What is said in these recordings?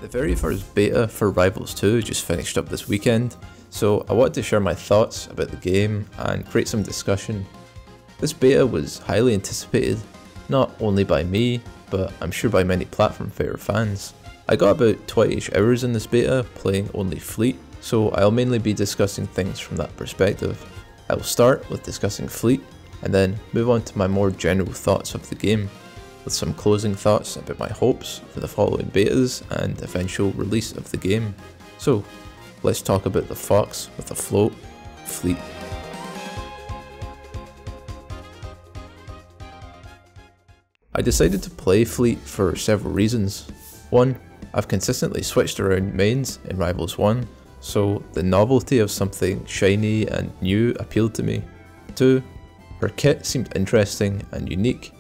The very first beta for Rivals 2 just finished up this weekend, so I wanted to share my thoughts about the game and create some discussion. This beta was highly anticipated, not only by me, but I'm sure by many Platform Fighter fans. I got about 20ish hours in this beta playing only Fleet, so I'll mainly be discussing things from that perspective. I will start with discussing Fleet, and then move on to my more general thoughts of the game, with some closing thoughts about my hopes for the following betas and eventual release of the game. So, let's talk about the Fox with a float, Fleet. I decided to play Fleet for several reasons. One, I've consistently switched around mains in Rivals 1, so the novelty of something shiny and new appealed to me. Two, her kit seemed interesting and unique.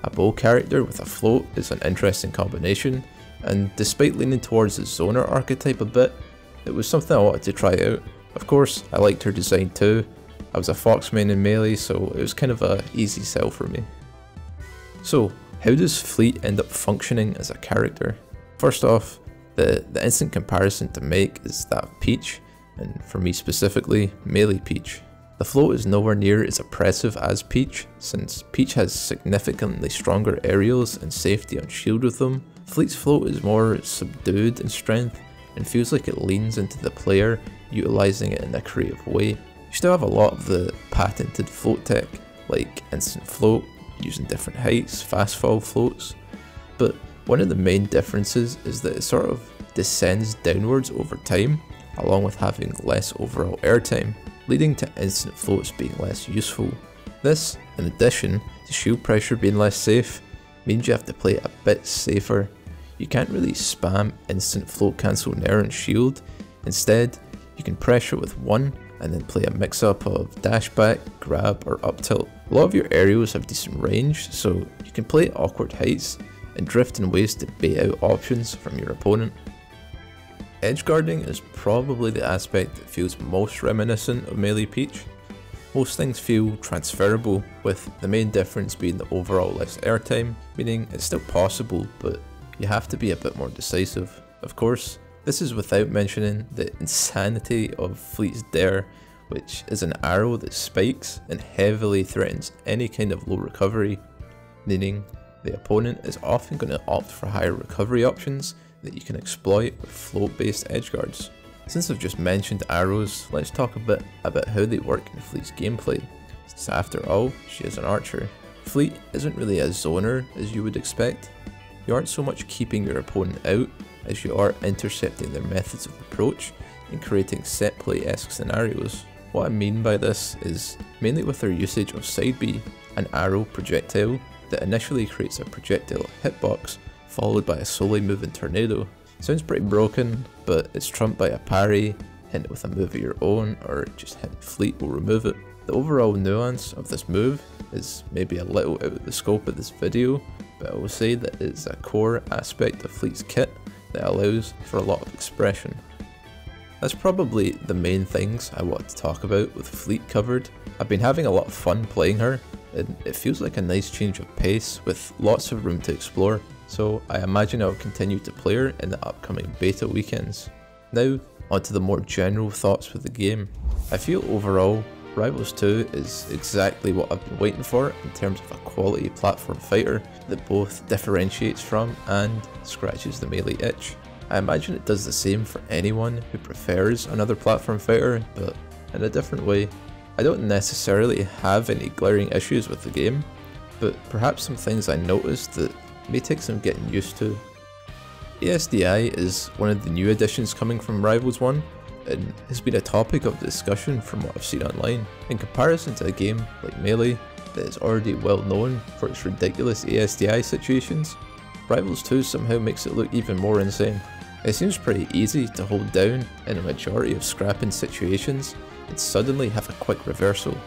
A bow character with a float is an interesting combination, and despite leaning towards the zoner archetype a bit, it was something I wanted to try out. Of course, I liked her design too. I was a Fox main in melee, so it was kind of a easy sell for me. So, how does Fleet end up functioning as a character? First off, the instant comparison to make is that of Peach, and for me specifically, melee Peach. The float is nowhere near as oppressive as Peach, since Peach has significantly stronger aerials and safety on shield with them. Fleet's float is more subdued in strength and feels like it leans into the player, utilising it in a creative way. You still have a lot of the patented float tech, like instant float, using different heights, fast fall floats, but one of the main differences is that it sort of descends downwards over time, along with having less overall airtime, leading to instant floats being less useful. This, in addition to shield pressure being less safe, means you have to play a bit safer. You can't really spam instant float cancel Nair and shield. Instead, you can pressure with one and then play a mix up of dashback, grab or up tilt. A lot of your aerials have decent range, so you can play at awkward heights and drift in ways to bait out options from your opponent. Edgeguarding is probably the aspect that feels most reminiscent of melee Peach. Most things feel transferable, with the main difference being the overall less airtime, meaning it's still possible, but you have to be a bit more decisive. Of course, this is without mentioning the insanity of Fleet's Dare, which is an arrow that spikes and heavily threatens any kind of low recovery, meaning the opponent is often going to opt for higher recovery options that you can exploit with float-based edgeguards. Since I've just mentioned arrows, let's talk a bit about how they work in Fleet's gameplay, since after all, she is an archer. Fleet isn't really a zoner as you would expect. You aren't so much keeping your opponent out as you are intercepting their methods of approach and creating set play-esque scenarios. What I mean by this is mainly with her usage of Side B, an arrow projectile that initially creates a projectile hitbox followed by a slowly moving tornado. Sounds pretty broken, but it's trumped by a parry, hit it with a move of your own, or just hit Fleet will remove it. The overall nuance of this move is maybe a little out of the scope of this video, but I will say that it is a core aspect of Fleet's kit that allows for a lot of expression. That's probably the main things I want to talk about with Fleet covered. I've been having a lot of fun playing her, and it feels like a nice change of pace with lots of room to explore, so I imagine I'll continue to play her in the upcoming beta weekends. Now, onto the more general thoughts with the game. I feel overall, Rivals 2 is exactly what I've been waiting for in terms of a quality platform fighter that both differentiates from and scratches the melee itch. I imagine it does the same for anyone who prefers another platform fighter, but in a different way. I don't necessarily have any glaring issues with the game, but perhaps some things I noticed that may take some getting used to. ASDI is one of the new additions coming from Rivals 1, and has been a topic of discussion from what I've seen online. In comparison to a game like Melee that is already well known for its ridiculous ASDI situations, Rivals 2 somehow makes it look even more insane. It seems pretty easy to hold down in a majority of scrapping situations and suddenly have a quick reversal.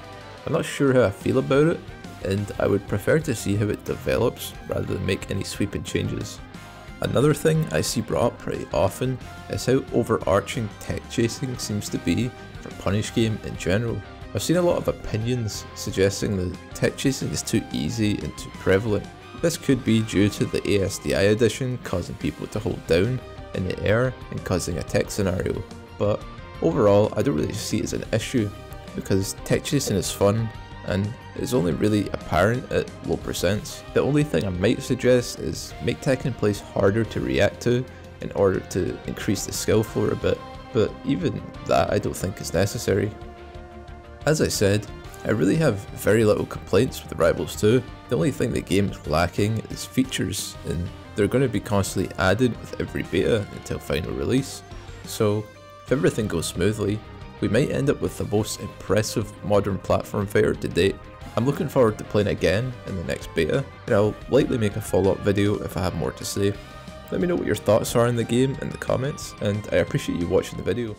I'm not sure how I feel about it, and I would prefer to see how it develops rather than make any sweeping changes. Another thing I see brought up pretty often is how overarching tech chasing seems to be for Punish Game in general. I've seen a lot of opinions suggesting that tech chasing is too easy and too prevalent. This could be due to the ASDI edition causing people to hold down in the air and causing a tech scenario, but overall I don't really see it as an issue because tech chasing is fun and is only really apparent at low percents. The only thing I might suggest is make tech in place harder to react to in order to increase the skill floor a bit, but even that I don't think is necessary. As I said, I really have very little complaints with Rivals 2. The only thing the game is lacking is features, and they're going to be constantly added with every beta until final release. So if everything goes smoothly, we might end up with the most impressive modern platform fighter to date. I'm looking forward to playing again in the next beta, and I'll likely make a follow-up video if I have more to say. Let me know what your thoughts are on the game in the comments, and I appreciate you watching the video.